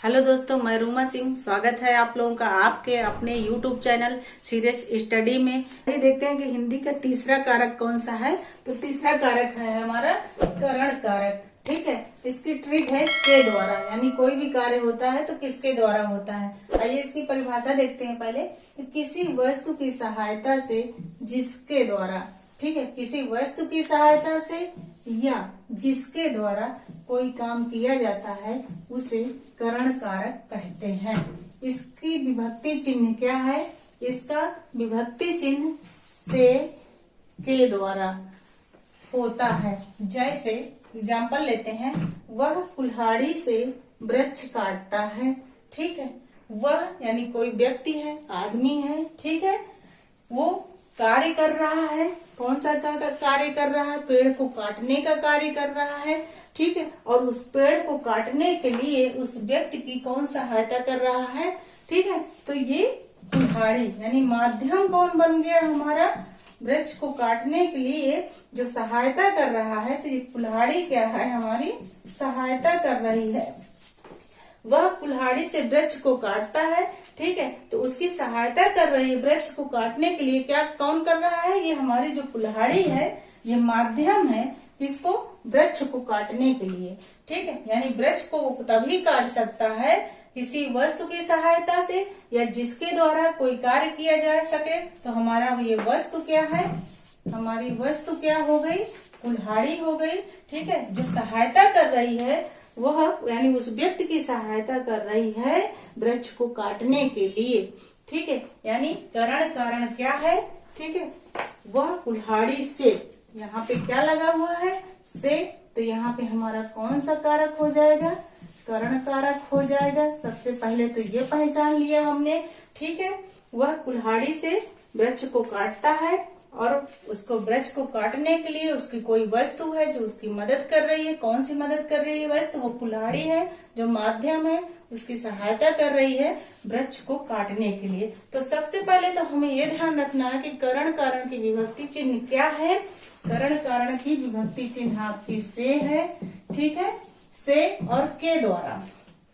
Hello दोस्तों, मैं रूमा सिंह। स्वागत है आप लोगों का आपके अपने YouTube चैनल सीरियस स्टडी में। ये देखते हैं कि हिंदी का तीसरा कारक कौन सा है। तो तीसरा कारक है हमारा करण कारक। ठीक है, इसकी ट्रिक है के द्वारा, यानी कोई भी कार्य होता है तो किसके द्वारा होता है। आइए इसकी परिभाषा देखते हैं पहले कि किसी वस्तु की सहायता से जिसके द्वारा, ठीक है, किसी वस्तु की सहायता से या जिसके द्वारा कोई काम किया जाता है उसे करण कारक कहते हैं। इसकी विभक्ति चिन्ह क्या है? इसका विभक्ति चिन्ह से के द्वारा होता है। जैसे एग्जाम्पल लेते हैं, वह कुल्हाड़ी से वृक्ष काटता है। ठीक है, वह यानी कोई व्यक्ति है, आदमी है, ठीक है, वो कार्य कर रहा है। कौन सा कार्य कर रहा है? पेड़ को काटने का कार्य कर रहा है। ठीक है, और उस पेड़ को काटने के लिए उस व्यक्ति की कौन सहायता कर रहा है? ठीक है, तो ये कुल्हाड़ी यानी माध्यम कौन बन गया हमारा? वृक्ष को काटने के लिए जो सहायता कर रहा है, तो ये कुल्हाड़ी क्या है? हमारी सहायता कर रही है। वह कुल्हाड़ी से वृक्ष को काटता है। ठीक है, तो उसकी सहायता कर रही है वृक्ष को काटने के लिए। क्या कौन कर रहा है? ये हमारी जो कुल्हाड़ी है, ये माध्यम है इसको वृक्ष को काटने के लिए। ठीक है, यानी वृक्ष को तभी काट सकता है किसी वस्तु की सहायता से या जिसके द्वारा कोई कार्य किया जा सके। तो हमारा ये वस्तु क्या है? हमारी वस्तु क्या हो गई? कुल्हाड़ी हो गई। ठीक है, जो सहायता कर रही है वह यानी उस व्यक्ति की सहायता कर रही है वृक्ष को काटने के लिए। ठीक है, यानी करण कारण क्या है? ठीक है, वह कुल्हाड़ी से, यहाँ पे क्या लगा हुआ है? से, तो यहाँ पे हमारा कौन सा कारक हो जाएगा? करण कारक हो जाएगा। सबसे पहले तो ये पहचान लिया हमने। ठीक है, वह कुल्हाड़ी से वृक्ष को काटता है और उसको वृक्ष को काटने के लिए उसकी कोई वस्तु है जो उसकी मदद कर रही है। कौन सी मदद कर रही है वस्तु? वो कुल्हाड़ी है जो माध्यम है, उसकी सहायता कर रही है वृक्ष को काटने के लिए। तो सबसे पहले तो हमें ये ध्यान रखना है कि करण कारण की विभक्ति चिन्ह क्या है। करण कारण की विभक्ति चिन्ह आपकी से है। ठीक है, से और के द्वारा।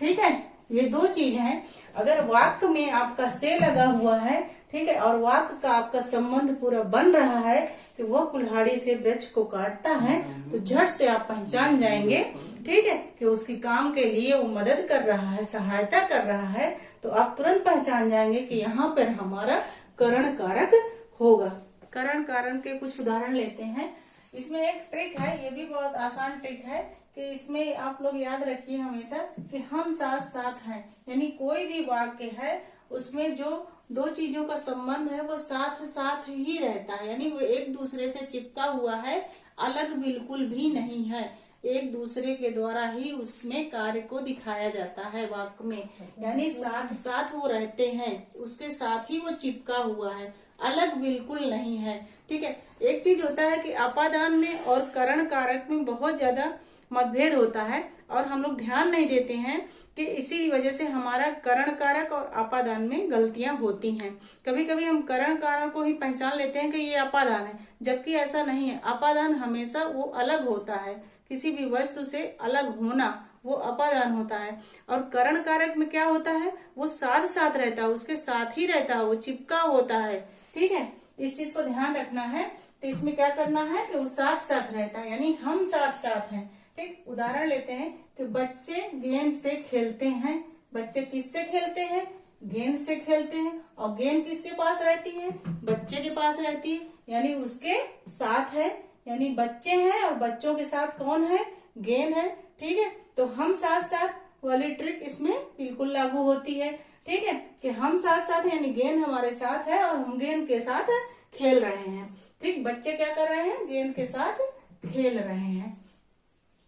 ठीक है, ये दो चीज हैं। अगर वाक्य में आपका से लगा हुआ है, ठीक है, और वाक्य का आपका संबंध पूरा बन रहा है कि वह कुल्हाड़ी से वृक्ष को काटता है, तो झट से आप पहचान जाएंगे, ठीक है, कि उसकी काम के लिए वो मदद कर रहा है, सहायता कर रहा है। तो आप तुरंत पहचान जाएंगे कि यहाँ पर हमारा करण कारक होगा। करण कारण के कुछ उदाहरण लेते हैं। इसमें एक ट्रिक है, ये भी बहुत आसान ट्रिक है कि इसमें आप लोग याद रखिए हमेशा कि हम साथ साथ हैं। यानी कोई भी वाक्य है उसमें जो दो चीजों का संबंध है वो साथ साथ ही रहता है, यानी वो एक दूसरे से चिपका हुआ है, अलग बिल्कुल भी नहीं है। एक दूसरे के द्वारा ही उसमें कार्य को दिखाया जाता है वाक्य में, यानी साथ साथ वो रहते हैं, उसके साथ ही वो चिपका हुआ है, अलग बिल्कुल नहीं है। ठीक है, एक चीज होता है कि अपादान में और करण कारक में बहुत ज्यादा मतभेद होता है और हम लोग ध्यान नहीं देते हैं कि इसी वजह से हमारा करण कारक और अपादान में गलतियां होती हैं। कभी कभी हम करण कारक को ही पहचान लेते हैं कि ये अपादान है, जबकि ऐसा नहीं है। अपादान हमेशा वो अलग होता है, किसी भी वस्तु से अलग होना वो अपादान होता है। और करण कारक में क्या होता है? वो साथ साथ रहता है, उसके साथ ही रहता है, वो चिपका होता है। ठीक है, इस चीज को ध्यान रखना है। तो इसमें क्या करना है कि वो साथ साथ रहता है, यानी हम साथ साथ हैं। ठीक, उदाहरण लेते हैं कि बच्चे गेंद से खेलते हैं। बच्चे किससे खेलते हैं? गेंद से खेलते हैं। और गेंद किसके पास रहती है? बच्चे के पास रहती है, यानी उसके साथ है। यानी बच्चे हैं और बच्चों के साथ कौन है? गेंद है। ठीक है, तो हम साथ साथ वाली ट्रिक इसमें बिल्कुल लागू होती है। ठीक है, कि हम साथ साथ यानी गेंद हमारे साथ है और हम गेंद के साथ खेल रहे हैं। ठीक, बच्चे क्या कर रहे हैं? गेंद के साथ खेल रहे हैं।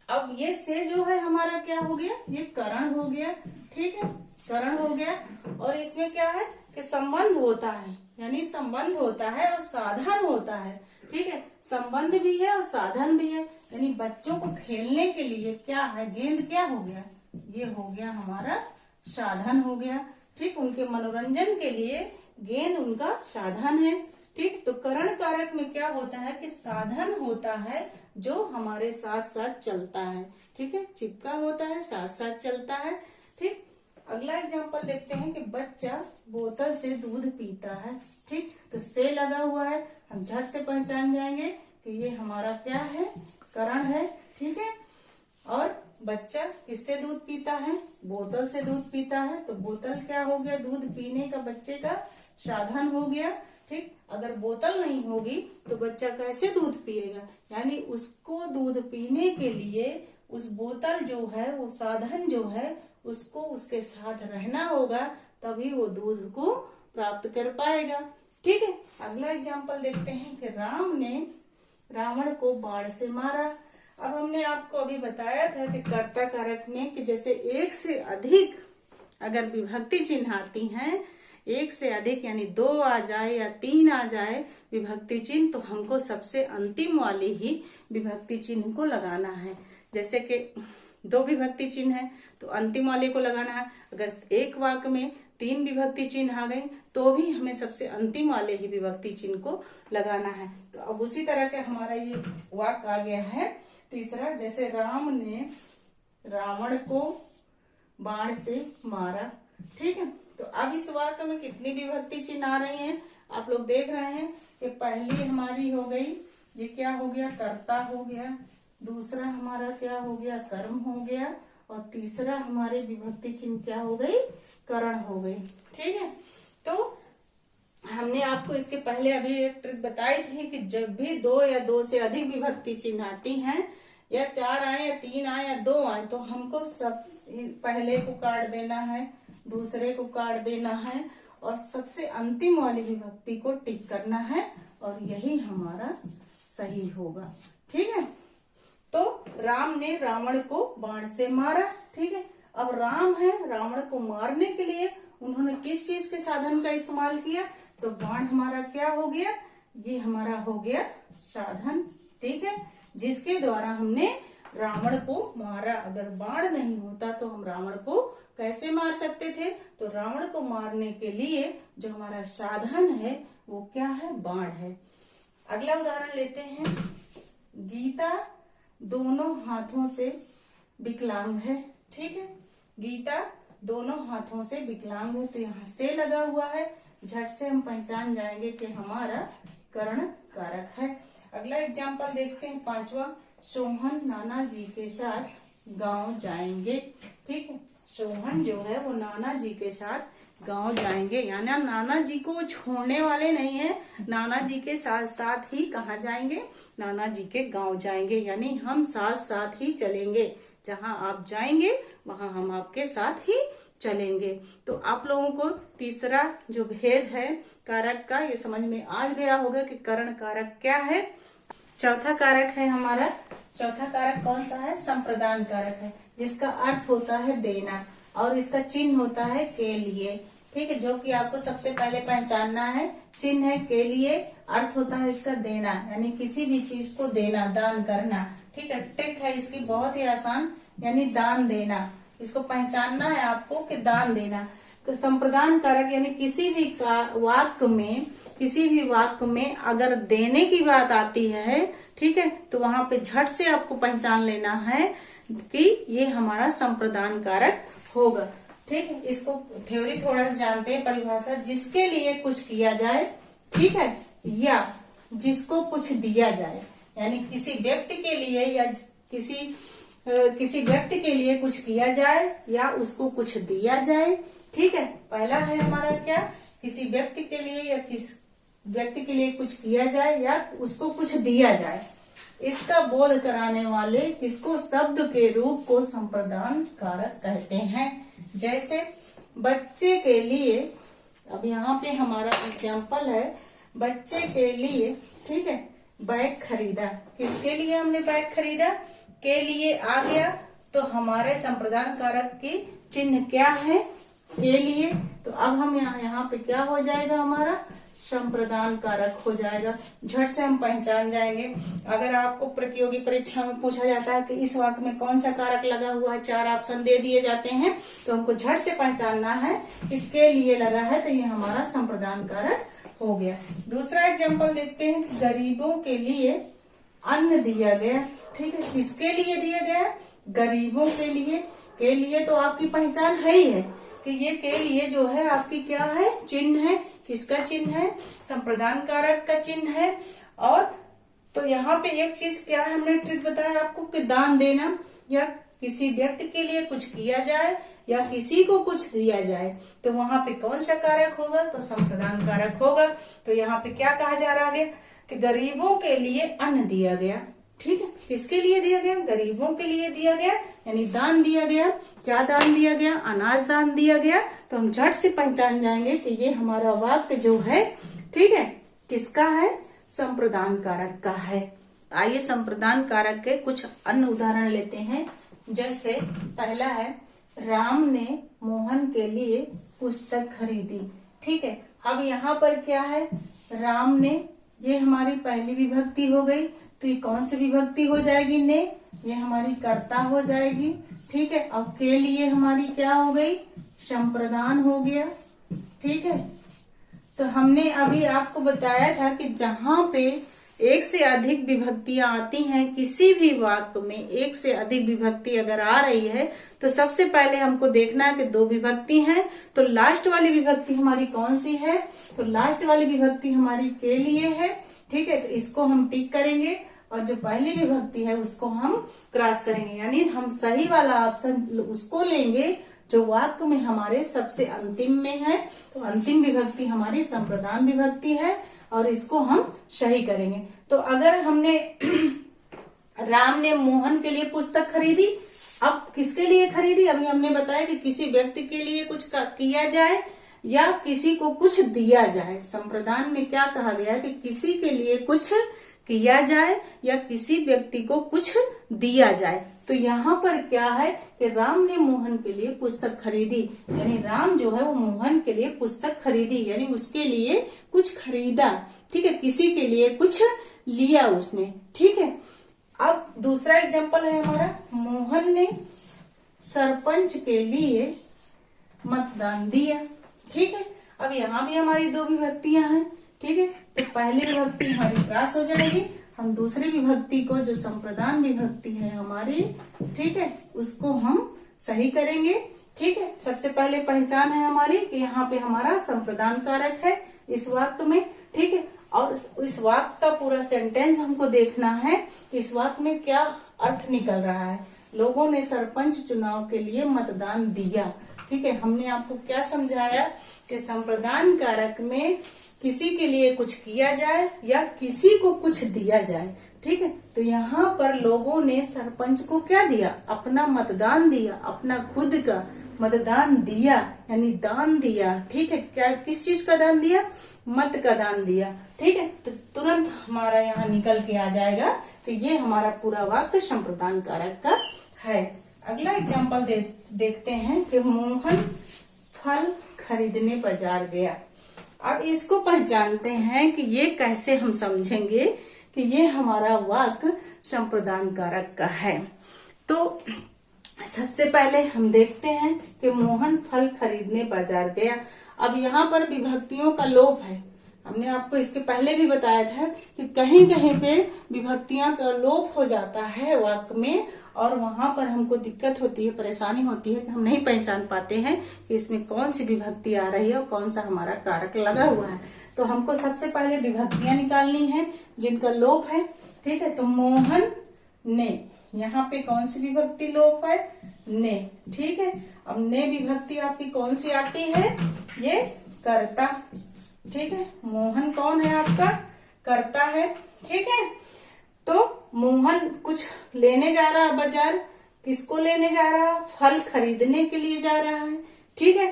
अब ये से जो है हमारा क्या हो गया? ये करण हो गया। ठीक है, करण हो गया। और इसमें क्या है कि संबंध होता है, यानी संबंध होता है और साधन होता है। ठीक है, संबंध भी है और साधन भी है। यानी बच्चों को खेलने के लिए क्या है? गेंद क्या हो गया? ये हो गया हमारा साधन हो गया। ठीक, उनके मनोरंजन के लिए गेंद उनका साधन है। ठीक, तो करण कारक में क्या होता है कि साधन होता है जो हमारे साथ साथ चलता है। ठीक है, चिपका होता है, साथ साथ चलता है। ठीक, एग्जांपल देखते हैं कि बच्चा बोतल से दूध पीता है। ठीक, तो से लगा हुआ है, हम झट से पहचान जाएंगे कि ये हमारा क्या है, करण है। ठीक है, और बच्चा किससे दूध पीता है, बोतल से दूध पीता है, तो बोतल क्या हो गया, दूध पीने का बच्चे का साधन हो गया। ठीक, अगर बोतल नहीं होगी तो बच्चा कैसे दूध पिएगा, यानी उसको दूध पीने के लिए उस बोतल जो है, वो साधन जो है, उसको उसके साथ रहना होगा, तभी वो दूध को प्राप्त कर पाएगा। ठीक है, अगला एग्जाम्पल देखते हैं कि राम ने रावण को बाण से मारा। अब हमने आपको अभी बताया था कि कर्ता कारक में कि जैसे एक से अधिक अगर विभक्ति चिन्ह आती हैं, एक से अधिक यानी 2 आ जाए या 3 आ जाए विभक्ति चिन्ह, तो हमको सबसे अंतिम वाली ही विभक्ति चिन्ह को लगाना है। जैसे कि 2 विभक्ति चिन्ह है तो अंतिम वाले को लगाना है। अगर एक वाक्य में 3 विभक्ति चिन्ह आ गए तो भी हमें सबसे अंतिम वाले ही विभक्ति चिन्ह को लगाना है। तो अब उसी तरह का हमारा ये वाक्य आ गया है तीसरा, जैसे राम ने रावण को बाण से मारा। ठीक है, तो अब इस वाक्य में कितनी विभक्ति चिन्ह आ रही हैं, आप लोग देख रहे हैं कि पहली हमारी हो गई, ये क्या हो गया, कर्ता हो गया, दूसरा हमारा क्या हो गया, कर्म हो गया, और तीसरा हमारे विभक्ति चिन्ह क्या हो गई, करण हो गई। ठीक है, तो हमने आपको इसके पहले अभी एक ट्रिक बताई थी कि जब भी 2 या 2 से अधिक विभक्ति चिन्ह आती हैं, या 4 आए या 3 आए या 2 आए, तो हमको सब पहले को काट देना है, दूसरे को काट देना है, और सबसे अंतिम वाली विभक्ति को टिक करना है, और यही हमारा सही होगा। ठीक है, तो राम ने रावण को बाण से मारा। ठीक है, अब राम है, रावण को मारने के लिए उन्होंने किस चीज के साधन का इस्तेमाल किया, तो बाण हमारा क्या हो गया, ये हमारा हो गया साधन। ठीक है, जिसके द्वारा हमने रावण को मारा। अगर बाण नहीं होता तो हम रावण को कैसे मार सकते थे, तो रावण को मारने के लिए जो हमारा साधन है वो क्या है, बाण है। अगला उदाहरण लेते हैं, गीता दोनों हाथों से विकलांग है। ठीक है, गीता दोनों हाथों से विकलांग है, तो यहाँ से लगा हुआ है, झट से हम पहचान जाएंगे कि हमारा करण कारक है। अगला एग्जाम्पल देखते हैं, 5वां, सोहन नाना जी के साथ गांव जाएंगे। ठीक है, सोहन जो है वो नाना जी के साथ गांव जाएंगे, यानी हम नाना जी को छोड़ने वाले नहीं है, नाना जी के साथ साथ ही कहाँ जाएंगे, नाना जी के गांव जाएंगे, यानी हम साथ साथ ही चलेंगे, जहां आप जाएंगे वहां हम आपके साथ ही चलेंगे। तो आप लोगों को तीसरा जो भेद है कारक का ये समझ में आ गया होगा कि करण कारक क्या है। चौथा कारक है हमारा, चौथा कारक कौन सा है, संप्रदान कारक है, जिसका अर्थ होता है देना, और इसका चिन्ह होता है के लिए। ठीक है, जो कि आपको सबसे पहले पहचानना है। चिन्ह है के लिए, अर्थ होता है इसका देना, यानी किसी भी चीज को देना, दान करना। ठीक है, ट्रिक है इसकी बहुत ही आसान, यानी दान देना, इसको पहचानना है आपको कि दान देना। संप्रदान कारक यानी किसी भी वाक्य में अगर देने की बात आती है, ठीक है, तो वहां पे झट से आपको पहचान लेना है कि ये हमारा संप्रदान कारक होगा। ठीक है, इसको थ्योरी थोड़ा सा जानते हैं, परिभाषा, जिसके लिए कुछ किया जाए, ठीक है, या जिसको कुछ दिया जाए, यानी किसी व्यक्ति के लिए या किसी व्यक्ति के लिए कुछ किया जाए या उसको कुछ दिया जाए। ठीक है, पहला है हमारा क्या, किसी व्यक्ति के लिए या किस व्यक्ति के लिए कुछ किया जाए या उसको कुछ दिया जाए, इसका बोध कराने वाले किसको, शब्द के रूप को संप्रदान कारक कहते हैं। जैसे बच्चे के लिए, अब यहाँ पे हमारा एग्जाम्पल है, बच्चे के लिए, ठीक है, बैग खरीदा, किसके लिए हमने बैग खरीदा, के लिए आ गया, तो हमारे संप्रदान कारक की चिन्ह क्या है, के लिए, तो अब हम यहाँ पे क्या हो जाएगा, हमारा संप्रदान कारक हो जाएगा, झट से हम पहचान जाएंगे। अगर आपको प्रतियोगी परीक्षा में पूछा जाता है कि इस वाक्य में कौन सा कारक लगा हुआ है, 4 ऑप्शन दे दिए जाते हैं, तो हमको झट से पहचानना है कि के लिए लगा है, तो ये हमारा संप्रदान कारक हो गया। दूसरा एग्जाम्पल देखते हैं, गरीबों के लिए अन्न दिया गया। ठीक है, किसके लिए दिया गया, गरीबों के लिए। के लिए तो आपकी पहचान है ही है, कि ये के लिए जो है आपकी क्या है, चिन्ह है। किसका चिन्ह है, संप्रदान कारक का चिन्ह है। और तो यहाँ पे एक चीज क्या है, हमने ट्रिक बताया आपको कि दान देना या किसी व्यक्ति के लिए कुछ किया जाए या किसी को कुछ दिया जाए तो वहां पे कौन सा कारक होगा, तो संप्रदान कारक होगा। तो यहाँ पे क्या कहा जा रहा है कि गरीबों के लिए अन्न दिया गया। ठीक है, किसके लिए दिया गया, गरीबों के लिए दिया गया, यानी दान दिया गया। क्या दान दिया गया, अनाज दान दिया गया। तो हम झट से पहचान जाएंगे कि ये हमारा वाक्य जो है, ठीक है, किसका है, संप्रदान कारक का है। आइए संप्रदान कारक के कुछ अन्य उदाहरण लेते हैं। जैसे पहला है, राम ने मोहन के लिए पुस्तक खरीदी। ठीक है, अब यहाँ पर क्या है, राम ने, ये हमारी पहली विभक्ति हो गई। तो ये कौन सी विभक्ति हो जाएगी, ने, ये हमारी कर्ता हो जाएगी। ठीक है, अब के लिए हमारी क्या हो गई, संप्रदान हो गया। ठीक है, तो हमने अभी आपको बताया था कि जहां पे एक से अधिक विभक्तियां आती हैं, किसी भी वाक्य में एक से अधिक विभक्ति अगर आ रही है तो सबसे पहले हमको देखना है कि दो विभक्ति हैं, तो लास्ट वाली विभक्ति हमारी कौन सी है, तो लास्ट वाली विभक्ति हमारी के लिए है। ठीक है, तो इसको हम टिक करेंगे और जो पहली विभक्ति है उसको हम क्रॉस करेंगे, यानी हम सही वाला ऑप्शन उसको लेंगे जो वाक्य में हमारे सबसे अंतिम में है। तो अंतिम विभक्ति हमारी संप्रदान विभक्ति है और इसको हम सही करेंगे। तो अगर हमने राम ने मोहन के लिए पुस्तक खरीदी, अब किसके लिए खरीदी, अभी हमने बताया कि किसी व्यक्ति के लिए कुछ किया जाए या किसी को कुछ दिया जाए। संप्रदान में क्या कहा गया कि किसी के लिए कुछ किया जाए या किसी व्यक्ति को कुछ दिया जाए। तो यहाँ पर क्या है कि राम ने मोहन के लिए पुस्तक खरीदी, यानी राम जो है वो मोहन के लिए पुस्तक खरीदी, यानी उसके लिए कुछ खरीदा। ठीक है, किसी के लिए कुछ लिया उसने। ठीक है, अब दूसरा एग्जांपल है हमारा, मोहन ने सरपंच के लिए मतदान दिया। ठीक है, अब यहाँ भी हमारी दो विभक्तियां हैं। ठीक है, तो पहली विभक्ति हमारी क्रॉस हो जाएगी, हम दूसरी विभक्ति को जो संप्रदान विभक्ति है हमारी, ठीक है, उसको हम सही करेंगे। ठीक है, सबसे पहले पहचान है हमारी कि यहाँ पे हमारा संप्रदान कारक है इस वाक्य में। ठीक है, और इस वाक्य का पूरा सेंटेंस हमको देखना है कि इस वाक्य में क्या अर्थ निकल रहा है। लोगों ने सरपंच चुनाव के लिए मतदान दिया। ठीक है, हमने आपको क्या समझाया कि संप्रदान कारक में किसी के लिए कुछ किया जाए या किसी को कुछ दिया जाए। ठीक है, तो यहाँ पर लोगों ने सरपंच को क्या दिया, अपना मतदान दिया, अपना खुद का मतदान दिया, यानी दान दिया। ठीक है, क्या, किस चीज का दान दिया, मत का दान दिया। ठीक है, तो तुरंत हमारा यहाँ निकल के आ जाएगा कि ये हमारा पूरा वाक्य संप्रदान कारक का है। अगला एग्जाम्पल देखते हैं कि मोहन फल खरीदने बाजार गया। अब इसको पहचानते हैं कि ये कैसे हम समझेंगे कि ये हमारा वाक्य संप्रदान कारक का है। तो सबसे पहले हम देखते हैं कि मोहन फल खरीदने बाजार गया। अब यहाँ पर विभक्तियों का लोप है। हमने आपको इसके पहले भी बताया था कि कहीं कहीं पे विभक्तियां का लोप हो जाता है वाक्य में, और वहां पर हमको दिक्कत होती है, परेशानी होती है कि हम नहीं पहचान पाते हैं कि इसमें कौन सी विभक्ति आ रही है और कौन सा हमारा कारक लगा हुआ है। तो हमको सबसे पहले विभक्तियां निकालनी है जिनका लोप है। ठीक है, तो मोहन ने, यहाँ पे कौन सी विभक्ति लोप है, ने। ठीक है, अब ने विभक्ति आपकी कौन सी आती है, ये कर्ता। ठीक है, मोहन कौन है आपका, कर्ता है। ठीक है, तो मोहन कुछ लेने जा रहा है बाजार, किसको लेने जा रहा है, फल खरीदने के लिए जा रहा है। ठीक है,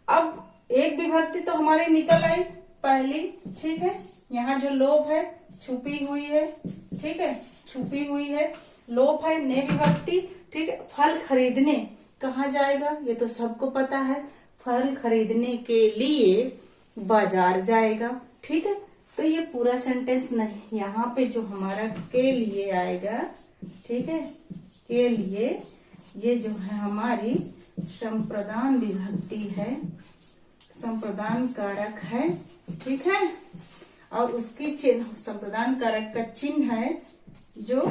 अब एक विभक्ति तो हमारी निकल आई पहली। ठीक है, यहाँ जो लोप है छुपी हुई है। ठीक है, छुपी हुई है, लोप है, ने विभक्ति। ठीक है, फल खरीदने कहाँ जाएगा, ये तो सबको पता है, फल खरीदने के लिए बाजार जाएगा। ठीक है, तो ये पूरा सेंटेंस नहीं, यहाँ पे जो हमारा के लिए आएगा, ठीक है, के लिए, ये जो है हमारी संप्रदान विभक्ति है, संप्रदान कारक है। ठीक है, और उसकी चिन्ह, संप्रदान कारक का चिन्ह है जो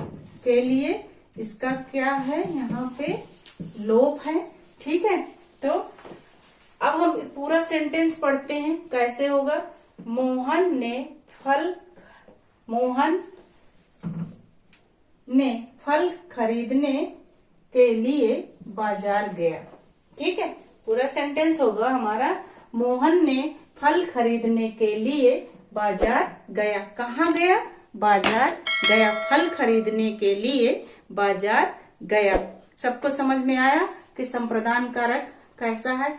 के लिए, इसका क्या है, यहाँ पे लोप है। ठीक है, तो अब हम पूरा सेंटेंस पढ़ते हैं, कैसे होगा। मोहन ने फल खरीदने के लिए बाजार गया। ठीक है, पूरा सेंटेंस होगा हमारा, मोहन ने फल खरीदने के लिए बाजार गया। कहाँ गया? बाजार गया। फल खरीदने के लिए बाजार गया। सबको समझ में आया कि संप्रदान कारक कैसा है।